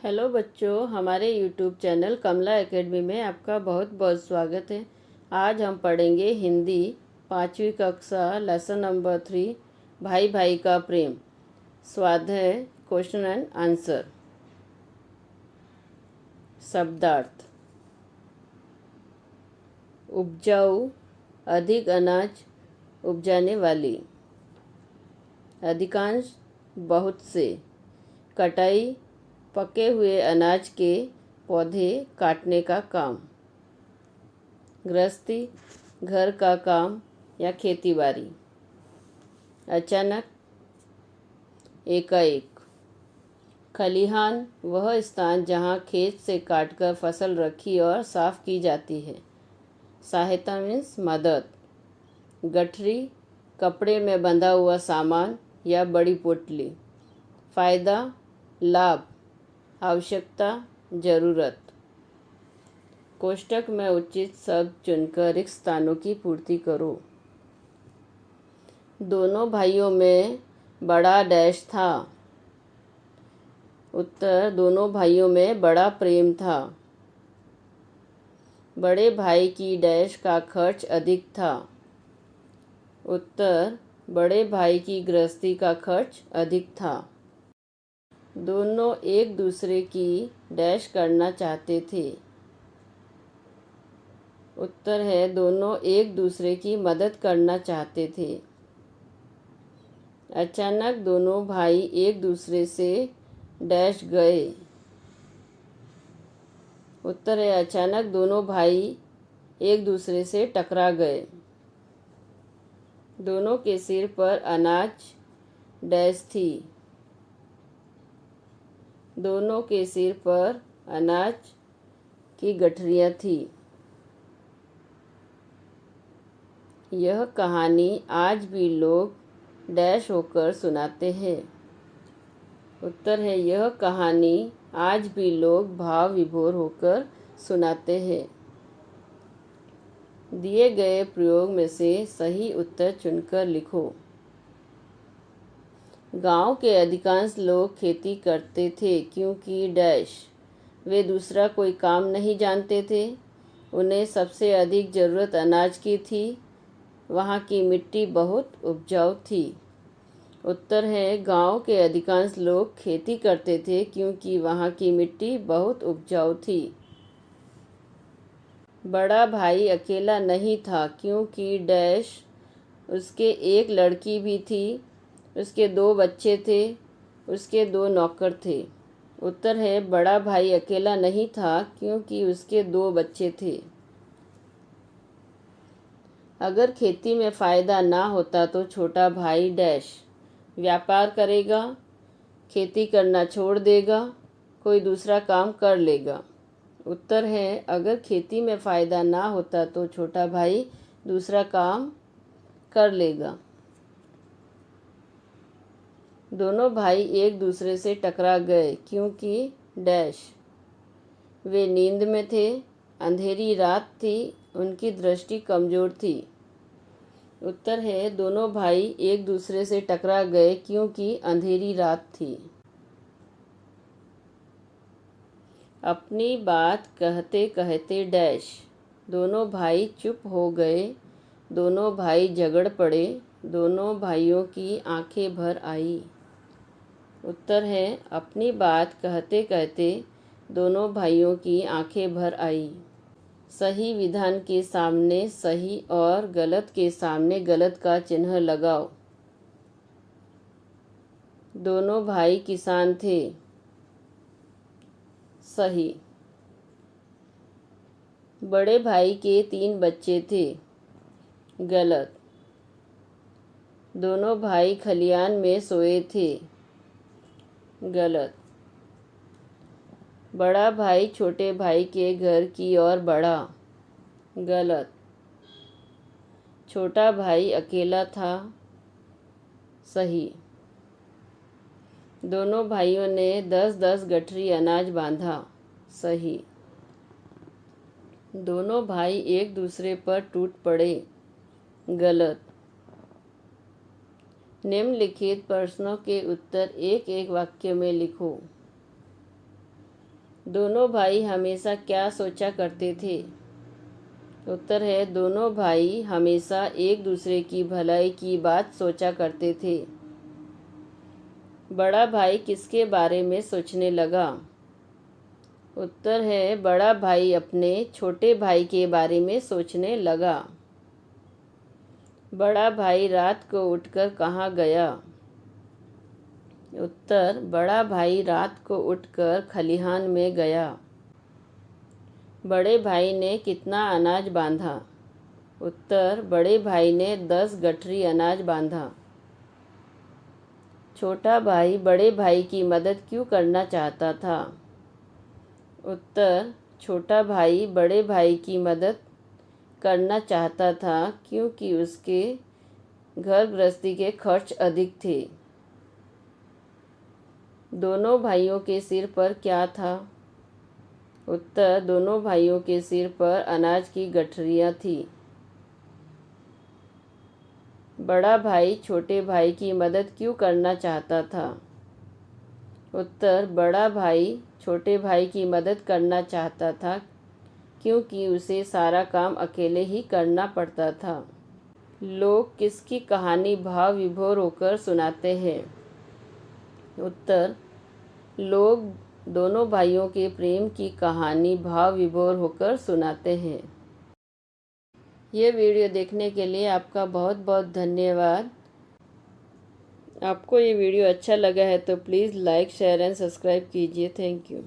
Hello बच्चों, हमारे YouTube channel कमला academy में आपका बहुत बहुत स्वागत है। आज हम पढ़ेंगे हिंदी 5वीं कक्षा लेसन नंबर 3 भाई भाई का प्रेम। स्वाध्याय क्वेश्चन एंड आंसर। शब्दार्थ। उपजाऊ, अधिक अनाज उपजाने वाली। अधिकांश, बहुत से। कटाई, पके हुए अनाज के पौधे काटने का काम। गृहस्थी, घर का काम या खेतीबाड़ी। अचानक, एकाएक। खलिहान, वह स्थान जहाँ खेत से काटकर फसल रखी और साफ की जाती है। सहायता मीन्स मदद। गठरी, कपड़े में बंधा हुआ सामान या बड़ी पोटली। फायदा, लाभ, आवश्यकता, जरूरत। कोष्ठक में उचित शब्द चुनकर रिक्त स्थानों की पूर्ति करो। दोनों भाइयों में बड़ा डैश था। उत्तर, दोनों भाइयों में बड़ा प्रेम था। बड़े भाई की डैश का खर्च अधिक था। उत्तर, बड़े भाई की गृहस्थी का खर्च अधिक था। दोनों एक दूसरे की डैश करना चाहते थे। उत्तर है, दोनों एक दूसरे की मदद करना चाहते थे। अचानक दोनों भाई एक दूसरे से डैश गए। उत्तर है, अचानक दोनों भाई एक दूसरे से टकरा गए। दोनों के सिर पर अनाज डैश थी। दोनों के सिर पर अनाज की गठरियाँ थी। यह कहानी आज भी लोग डैश होकर सुनाते हैं। उत्तर है, यह कहानी आज भी लोग भाव विभोर होकर सुनाते हैं। दिए गए प्रयोग में से सही उत्तर चुनकर लिखो। गांव के अधिकांश लोग खेती करते थे क्योंकि डैश, वे दूसरा कोई काम नहीं जानते थे। उन्हें सबसे अधिक ज़रूरत अनाज की थी। वहाँ की मिट्टी बहुत उपजाऊ थी। उत्तर है, गांव के अधिकांश लोग खेती करते थे क्योंकि वहाँ की मिट्टी बहुत उपजाऊ थी। बड़ा भाई अकेला नहीं था क्योंकि डैश, उसके एक लड़की भी थी, उसके 2 बच्चे थे, उसके 2 नौकर थे। उत्तर है, बड़ा भाई अकेला नहीं था क्योंकि उसके 2 बच्चे थे। अगर खेती में फ़ायदा ना होता तो छोटा भाई डैश, व्यापार करेगा, खेती करना छोड़ देगा, कोई दूसरा काम कर लेगा। उत्तर है, अगर खेती में फ़ायदा ना होता तो छोटा भाई दूसरा काम कर लेगा। दोनों भाई एक दूसरे से टकरा गए क्योंकि डैश, वे नींद में थे, अंधेरी रात थी, उनकी दृष्टि कमज़ोर थी। उत्तर है, दोनों भाई एक दूसरे से टकरा गए क्योंकि अंधेरी रात थी। अपनी बात कहते कहते डैश, दोनों भाई चुप हो गए, दोनों भाई झगड़ पड़े, दोनों भाइयों की आंखें भर आई। उत्तर है, अपनी बात कहते कहते दोनों भाइयों की आंखें भर आई। सही विधान के सामने सही और गलत के सामने गलत का चिन्ह लगाओ। दोनों भाई किसान थे। सही। बड़े भाई के 3 बच्चे थे। गलत। दोनों भाई खलिहान में सोए थे। गलत। बड़ा भाई छोटे भाई के घर की ओर बढ़ा। गलत। छोटा भाई अकेला था। सही। दोनों भाइयों ने 10-10 गठरी अनाज बांधा। सही। दोनों भाई एक दूसरे पर टूट पड़े। गलत। निम्नलिखित प्रश्नों के उत्तर एक एक वाक्य में लिखो। दोनों भाई हमेशा क्या सोचा करते थे? उत्तर है दोनों भाई हमेशा एक दूसरे की भलाई की बात सोचा करते थे। बड़ा भाई किसके बारे में सोचने लगा? उत्तर है बड़ा भाई अपने छोटे भाई के बारे में सोचने लगा। बड़ा भाई रात को उठकर कहाँ गया? उत्तर बड़ा भाई रात को उठकर खलिहान में गया। बड़े भाई ने कितना अनाज बांधा? उत्तर बड़े भाई ने 10 गठरी अनाज बांधा। छोटा भाई बड़े भाई की मदद क्यों करना चाहता था? उत्तर छोटा भाई बड़े भाई की मदद करना चाहता था क्योंकि उसके घर गृहस्थी के खर्च अधिक थे। दोनों भाइयों के सिर पर क्या था? उत्तर दोनों भाइयों के सिर पर अनाज की गठरियाँ थी। बड़ा भाई छोटे भाई की मदद क्यों करना चाहता था? उत्तर बड़ा भाई छोटे भाई की मदद करना चाहता था क्योंकि उसे सारा काम अकेले ही करना पड़ता था। लोग किसकी कहानी भाव विभोर होकर सुनाते हैं? उत्तर लोग दोनों भाइयों के प्रेम की कहानी भाव विभोर होकर सुनाते हैं। ये वीडियो देखने के लिए आपका बहुत बहुत धन्यवाद। आपको ये वीडियो अच्छा लगा है तो please like share and subscribe कीजिए। Thank you.